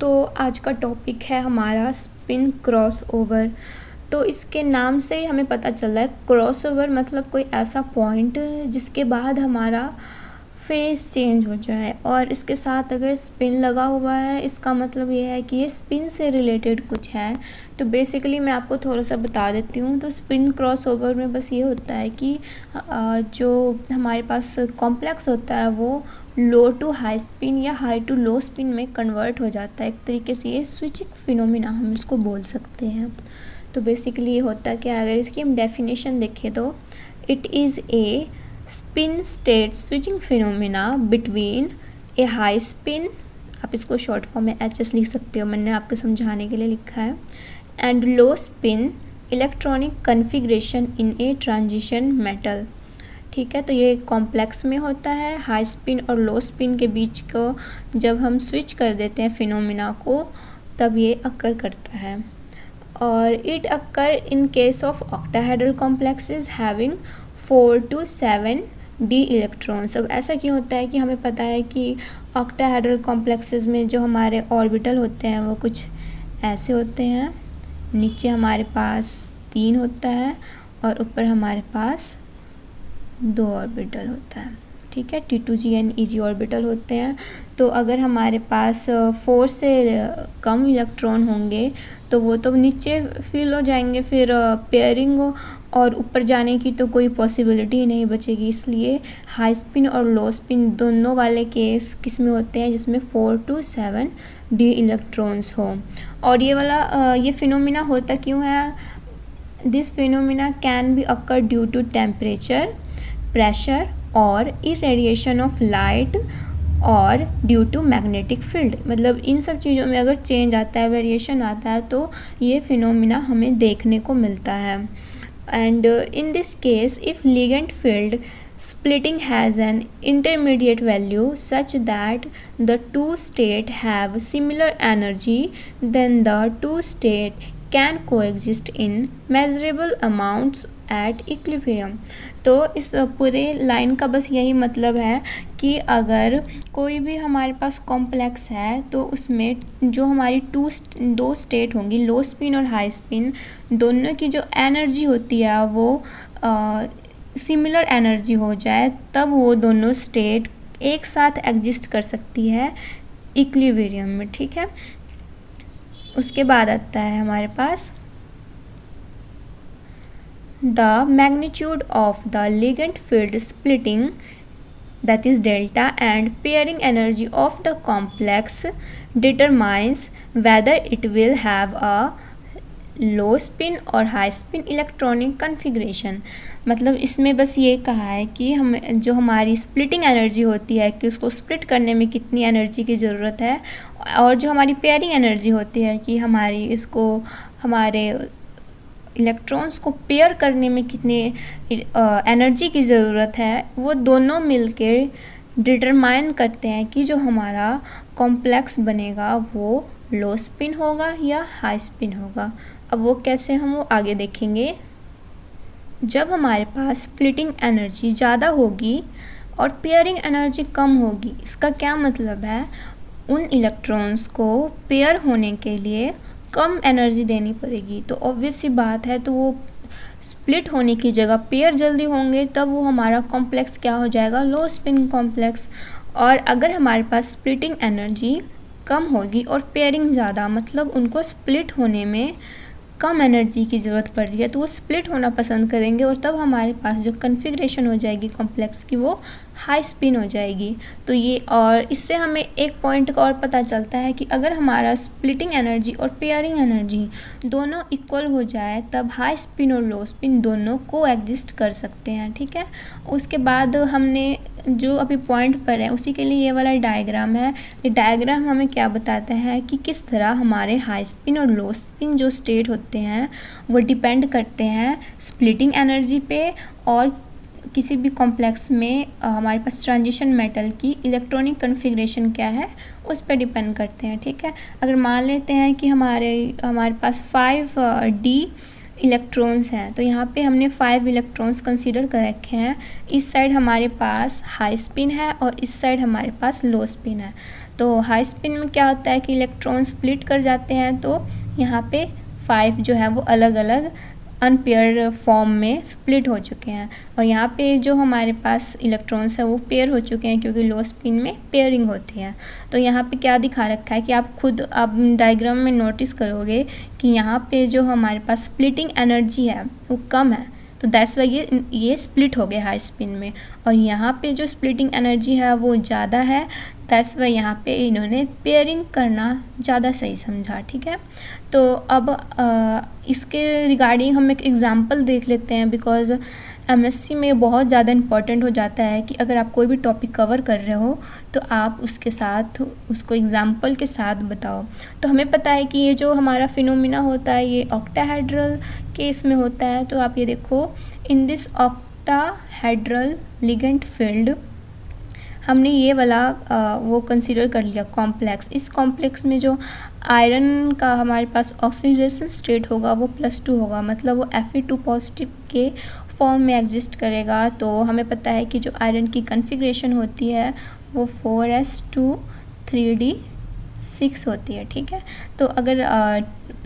तो आज का टॉपिक है हमारा स्पिन क्रॉस ओवर। तो इसके नाम से ही हमें पता चल रहा है क्रॉस ओवर मतलब कोई ऐसा पॉइंट जिसके बाद हमारा फेस चेंज हो जाए, और इसके साथ अगर स्पिन लगा हुआ है इसका मतलब ये है कि ये स्पिन से रिलेटेड कुछ है। तो बेसिकली मैं आपको थोड़ा सा बता देती हूँ। तो स्पिन क्रॉस ओवर में बस ये होता है कि जो हमारे पास कॉम्प्लेक्स होता है वो लो टू हाई स्पिन या हाई टू लो स्पिन में कन्वर्ट हो जाता है। एक तरीके से ये स्विचिंग फिनोमिना हम इसको बोल सकते हैं। तो बेसिकली ये होता है कि अगर इसकी हम डेफिनेशन देखें तो it is a spin state switching phenomena between A high spin, आप इसको शॉर्ट फॉर्म में HS लिख सकते हो, मैंने आपको समझाने के लिए लिखा है, and low spin electronic configuration in a transition metal. ठीक है, तो ये कॉम्प्लेक्स में होता है। हाई स्पिन और लो स्पिन के बीच को जब हम स्विच कर देते हैं फिनोमिना को तब ये अक्कर करता है। और it occur in case of octahedral complexes having 4 to 7 d electrons. अब ऐसा क्यों होता है कि हमें पता है कि ऑक्टाहेड्रल कॉम्प्लेक्सेस में जो हमारे ऑर्बिटल होते हैं वो कुछ ऐसे होते हैं। नीचे हमारे पास 3 होता है और ऊपर हमारे पास 2 ऑर्बिटल होता है। ठीक है, T2G and EG ऑर्बिटल होते हैं। तो अगर हमारे पास 4 से कम इलेक्ट्रॉन होंगे तो वो तो नीचे फिल हो जाएंगे, फिर पेयरिंग और ऊपर जाने की तो कोई पॉसिबिलिटी ही नहीं बचेगी। इसलिए हाई स्पिन और लो स्पिन दोनों वाले केस किस में होते हैं जिसमें 4 to 7 d इलेक्ट्रॉन्स हो। और ये वाला ये फिनोमिना होता क्यों है? This phenomena can be occur due to temperature, pressure और इरेडिएशन ऑफ लाइट और ड्यू टू मैग्नेटिक फील्ड। मतलब इन सब चीज़ों में अगर चेंज आता है, वेरिएशन आता है, तो ये फिनोमिना हमें देखने को मिलता है। And in this case if ligand field splitting has an intermediate value such that the two states have similar energy, then the two states can coexist in measurable amounts at equilibrium। तो इस पूरे line का बस यही मतलब है कि अगर कोई भी हमारे पास कॉम्प्लेक्स है तो उसमें जो हमारी 2 स्टेट होंगी, लो स्पिन और हाई स्पिन, दोनों की जो एनर्जी होती है वो सिमिलर एनर्जी हो जाए, तब वो दोनों स्टेट एक साथ एग्जिस्ट कर सकती है इक्विलिब्रियम में। ठीक है, उसके बाद आता है हमारे पास the magnitude of the ligand field splitting, that is delta, and pairing energy of the complex determines whether it will have a low spin और हाई स्पिन इलेक्ट्रॉनिक कन्फिग्रेशन। मतलब इसमें बस ये कहा है कि हम जो हमारी स्प्लिटिंग एनर्जी होती है कि उसको स्प्लिट करने में कितनी एनर्जी की ज़रूरत है, और जो हमारी पेयरिंग एनर्जी होती है कि हमारी इसको हमारे इलेक्ट्रॉन्स को पेयर करने में कितनी एनर्जी की ज़रूरत है, वो दोनों मिलके डिटरमाइन करते हैं कि जो हमारा कॉम्प्लेक्स बनेगा वो लो स्पिन होगा या हाई स्पिन होगा। अब वो कैसे हम वो आगे देखेंगे। जब हमारे पास स्प्लिटिंग एनर्जी ज़्यादा होगी और पेयरिंग एनर्जी कम होगी, इसका क्या मतलब है? उन इलेक्ट्रॉन्स को पेयर होने के लिए कम एनर्जी देनी पड़ेगी। तो ऑब्वियस सी बात है, तो वो स्प्लिट होने की जगह पेयर जल्दी होंगे, तब वो हमारा कॉम्प्लेक्स क्या हो जाएगा? लो स्पिन कॉम्प्लेक्स। और अगर हमारे पास स्प्लिटिंग एनर्जी कम होगी और पेयरिंग ज़्यादा, मतलब उनको स्प्लिट होने में कम एनर्जी की ज़रूरत पड़ रही है, तो वो स्प्लिट होना पसंद करेंगे और तब हमारे पास जो कन्फिग्रेशन हो जाएगी कॉम्प्लेक्स की वो हाई स्पिन हो जाएगी। तो ये, और इससे हमें एक पॉइंट का और पता चलता है कि अगर हमारा स्प्लिटिंग एनर्जी और पेयरिंग एनर्जी दोनों इक्वल हो जाए तब हाई स्पिन और लो स्पिन दोनों को एग्जिस्ट कर सकते हैं। ठीक है, उसके बाद हमने जो अभी पॉइंट पर है उसी के लिए ये वाला डायग्राम है। ये डायग्राम हमें क्या बताता है कि किस तरह हमारे हाई स्पिन और लो स्पिन जो स्टेट होते हैं वो डिपेंड करते हैं स्प्लिटिंग एनर्जी पे, और किसी भी कॉम्प्लेक्स में हमारे पास ट्रांजिशन मेटल की इलेक्ट्रॉनिक कन्फिग्रेशन क्या है उस पर डिपेंड करते हैं। ठीक है, अगर मान लेते हैं कि हमारे पास 5d इलेक्ट्रॉन्स हैं, तो यहाँ पे हमने 5 इलेक्ट्रॉन्स कंसीडर कर रखे हैं। इस साइड हमारे पास हाई स्पिन है और इस साइड हमारे पास लो स्पिन है। तो हाई स्पिन में क्या होता है कि इलेक्ट्रॉन स्प्लिट कर जाते हैं, तो यहाँ पे 5 जो है वो अलग अलग अनपेयर फॉर्म में स्प्लिट हो चुके हैं, और यहाँ पे जो हमारे पास इलेक्ट्रॉन्स है वो पेयर हो चुके हैं, क्योंकि लो स्पिन में पेयरिंग होती है। तो यहाँ पे क्या दिखा रखा है कि आप डायग्राम में नोटिस करोगे कि यहाँ पे जो हमारे पास स्प्लिटिंग एनर्जी है वो कम है, तो दैट्स वाई ये स्प्लिट हो गए हाई स्पिन में। और यहाँ पे जो स्प्लिटिंग एनर्जी है वो ज़्यादा है, दैट्स वाई यहाँ पे इन्होंने पेयरिंग करना ज़्यादा सही समझा। ठीक है, तो अब इसके रिगार्डिंग हम एक एग्ज़ाम्पल देख लेते हैं, बिकॉज एमएससी में बहुत ज़्यादा इम्पॉर्टेंट हो जाता है कि अगर आप कोई भी टॉपिक कवर कर रहे हो तो आप उसके साथ उसको एग्ज़ाम्पल के साथ बताओ। तो हमें पता है कि ये जो हमारा फिनोमिना होता है ये ऑक्टाहेड्रल केस में होता है। तो आप ये देखो, in this octahedral ligand field, हमने ये वाला वो कंसीडर कर लिया कॉम्प्लेक्स। इस कॉम्प्लेक्स में जो आयरन का हमारे पास ऑक्सीडेशन स्टेट होगा वो +2 होगा, मतलब वो Fe2 पॉजिटिव के फॉर्म में एग्जिस्ट करेगा। तो हमें पता है कि जो आयरन की कन्फिग्रेशन होती है वो 4s2 3d6 होती है। ठीक है, तो अगर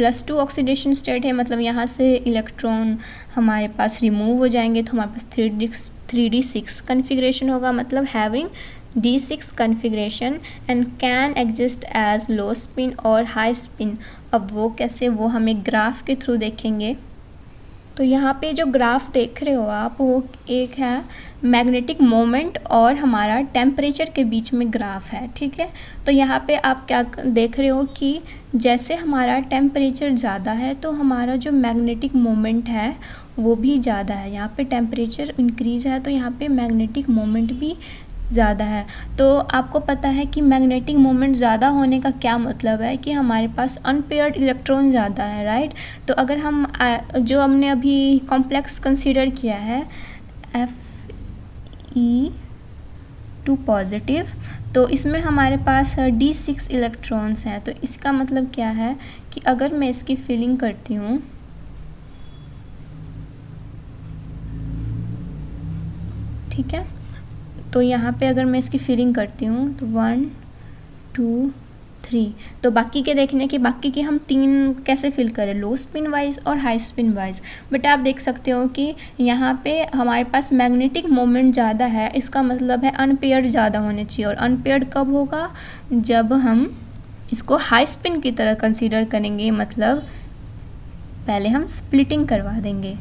+2 ऑक्सीडेशन स्टेट है, मतलब यहाँ से इलेक्ट्रॉन हमारे पास रिमूव हो जाएंगे, तो हमारे पास 3d6 कन्फिग्रेशन होगा, मतलब having d6 configuration and can exist as low spin और हाई स्पिन। अब वो कैसे, वो हमें ग्राफ के थ्रू देखेंगे। तो यहाँ पे जो ग्राफ देख रहे हो आप, वो एक है मैग्नेटिक मोमेंट और हमारा टेम्परेचर के बीच में ग्राफ है। ठीक है, तो यहाँ पे आप क्या देख रहे हो कि जैसे हमारा टेम्परेचर ज़्यादा है तो हमारा जो मैग्नेटिक मोमेंट है वो भी ज़्यादा है। यहाँ पे टेम्परेचर इंक्रीज़ है तो यहाँ पे मैग्नेटिक मोमेंट भी ज़्यादा है। तो आपको पता है कि मैग्नेटिक मोमेंट ज़्यादा होने का क्या मतलब है कि हमारे पास अनपेयर्ड इलेक्ट्रॉन ज़्यादा है, राइट। तो अगर हम जो हमने अभी कॉम्प्लेक्स कंसीडर किया है Fe2 पॉजिटिव, तो इसमें हमारे पास d6 इलेक्ट्रॉन्स हैं। तो इसका मतलब क्या है कि अगर मैं इसकी फिलिंग करती हूँ, ठीक है, तो यहाँ पे अगर मैं इसकी फिलिंग करती हूँ तो 1 2 3, तो बाकी के देखने के बाकी के हम 3 कैसे फिल करें, लो स्पिन वाइज और हाई स्पिन वाइज। बट आप देख सकते हो कि यहाँ पे हमारे पास मैग्नेटिक मोमेंट ज़्यादा है, इसका मतलब है अनपेयर्ड ज़्यादा होने चाहिए। और अनपेयर्ड कब होगा, जब हम इसको हाई स्पिन की तरह कंसीडर करेंगे, मतलब पहले हम स्प्लिटिंग करवा देंगे।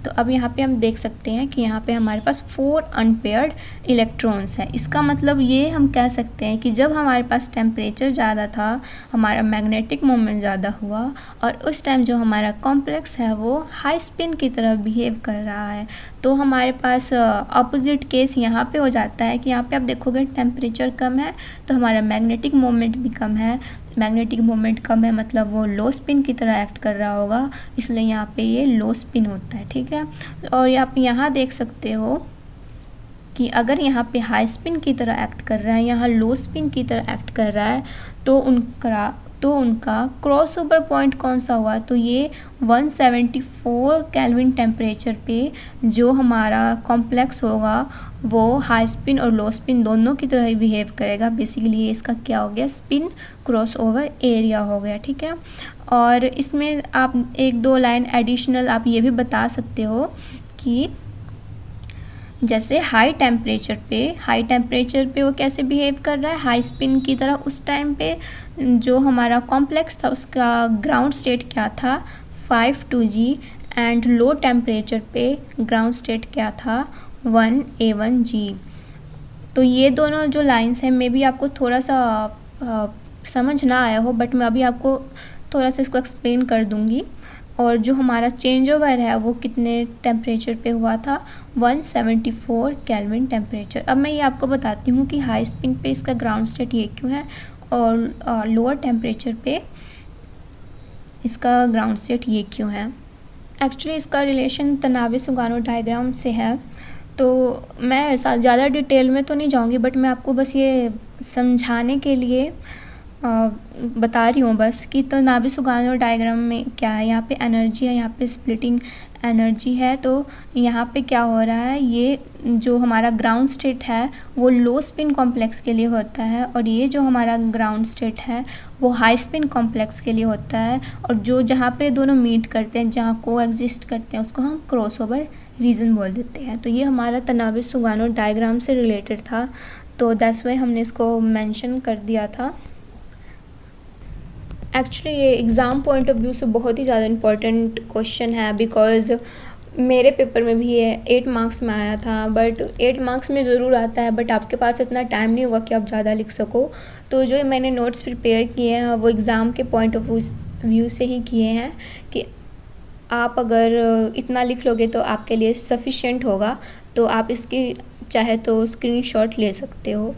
तो अब यहाँ पे हम देख सकते हैं कि यहाँ पे हमारे पास 4 अनपेयर्ड इलेक्ट्रॉन्स हैं। इसका मतलब ये हम कह सकते हैं कि जब हमारे पास टेम्परेचर ज़्यादा था, हमारा मैग्नेटिक मोमेंट ज़्यादा हुआ, और उस टाइम जो हमारा कॉम्प्लेक्स है वो हाई स्पिन की तरह बिहेव कर रहा है। तो हमारे पास अपोजिट केस यहाँ पे हो जाता है कि यहाँ पे आप देखोगे टेम्परेचर कम है तो हमारा मैग्नेटिक मोमेंट भी कम है। मैग्नेटिक मोमेंट कम है मतलब वो लो स्पिन की तरह एक्ट कर रहा होगा, इसलिए यहाँ पे ये लो स्पिन होता है। ठीक है, और आप यहाँ देख सकते हो कि अगर यहाँ पे हाई स्पिन की तरह एक्ट कर रहा है, यहाँ लो स्पिन की तरह एक्ट कर रहा है, तो उनका क्रॉसओवर पॉइंट कौन सा हुआ, तो ये 174 केल्विन टेम्परेचर पे जो हमारा कॉम्प्लेक्स होगा वो हाई स्पिन और लो स्पिन दोनों की तरह ही बिहेव करेगा। बेसिकली इसका क्या हो गया, स्पिन क्रॉसओवर एरिया हो गया। ठीक है, और इसमें आप 1-2 लाइन एडिशनल आप ये भी बता सकते हो कि जैसे हाई टेम्परेचर पे वो कैसे बिहेव कर रहा है हाई स्पिन की तरह। उस टाइम पे जो हमारा कॉम्प्लेक्स था उसका ग्राउंड स्टेट क्या था, 5G, एंड लो टेम्परेचर पे ग्राउंड स्टेट क्या था, 1A1G। तो ये दोनों जो लाइंस हैं मे बी आपको थोड़ा सा समझ ना आया हो, बट मैं अभी आपको थोड़ा सा इसको एक्सप्लेन कर दूँगी। और जो हमारा चेंज ओवर है वो कितने टेम्परेचर पे हुआ था, 174 केल्विन टेम्परेचर। अब मैं ये आपको बताती हूँ कि हाई स्पिन पे इसका ग्राउंड स्टेट ये क्यों है और लोअर टेम्परेचर पे इसका ग्राउंड स्टेट ये क्यों है। एक्चुअली इसका रिलेशन तनावे-सुगानो डायग्राम से है, तो मैं ज़्यादा डिटेल में तो नहीं जाऊँगी, बट मैं आपको बस ये समझाने के लिए बता रही हूँ बस कि तो नाभिक-सुगानो डायग्राम में क्या है, यहाँ पे एनर्जी है, यहाँ पे स्प्लिटिंग एनर्जी है। तो यहाँ पे क्या हो रहा है, ये जो हमारा ग्राउंड स्टेट है वो लो स्पिन कॉम्प्लेक्स के लिए होता है, और ये जो हमारा ग्राउंड स्टेट है वो हाई स्पिन कॉम्प्लेक्स के लिए होता है। और जो जहाँ पे दोनों मीट करते हैं, जहाँ को एग्जिस्ट करते हैं, उसको हम क्रॉसओवर रीजन बोल देते हैं। तो ये हमारा नाभिक-सुगानो डायग्राम से रिलेटेड था, तो दैट्स वाई हमने इसको मेंशन कर दिया था। एक्चुअली ये एग्ज़ाम पॉइंट ऑफ व्यू से बहुत ही ज़्यादा इम्पॉर्टेंट क्वेश्चन है, बिकॉज़ मेरे पेपर में भी ये 8 मार्क्स में आया था। बट 8 मार्क्स में ज़रूर आता है, बट आपके पास इतना टाइम नहीं होगा कि आप ज़्यादा लिख सको। तो जो मैंने नोट्स प्रिपेयर किए हैं वो एग्ज़ाम के पॉइंट ऑफ व्यू से ही किए हैं कि आप अगर इतना लिख लोगे तो आपके लिए सफिशिएंट होगा। तो आप इसकी चाहे तो स्क्रीनशॉट ले सकते हो।